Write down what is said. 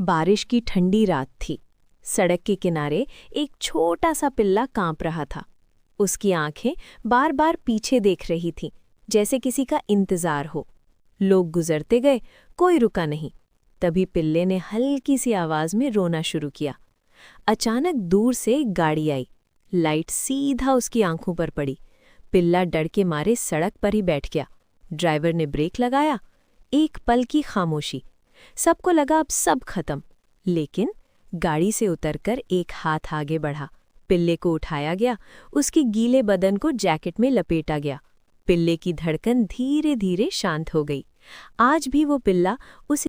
बारिश की ठंडी रात थी। सड़क के किनारे एक छोटा सा पिल्ला कांप रहा था। उसकी आंखें बार बार पीछे देख रही थीं, जैसे किसी का इंतजार हो। लोग गुजरते गए, कोई रुका नहीं। तभी पिल्ले ने हल्की सी आवाज में रोना शुरू किया। अचानक दूर से एक गाड़ी आई। लाइट सीधा उसकी आंखों पर पड़ी। पिल्ला डर के मारे सड़क पर ही बैठ गया। ड्राइवर ने ब्रेक लगाया। एक पल की खामोशी। सबको लगा अब सब खत्म। लेकिन गाड़ी से उतरकर एक हाथ आगे बढ़ा। पिल्ले को उठाया गया। उसके गीले बदन को जैकेट में लपेटा गया। पिल्ले की धड़कन धीरे धीरे शांत हो गई। आज भी वो पिल्ला उस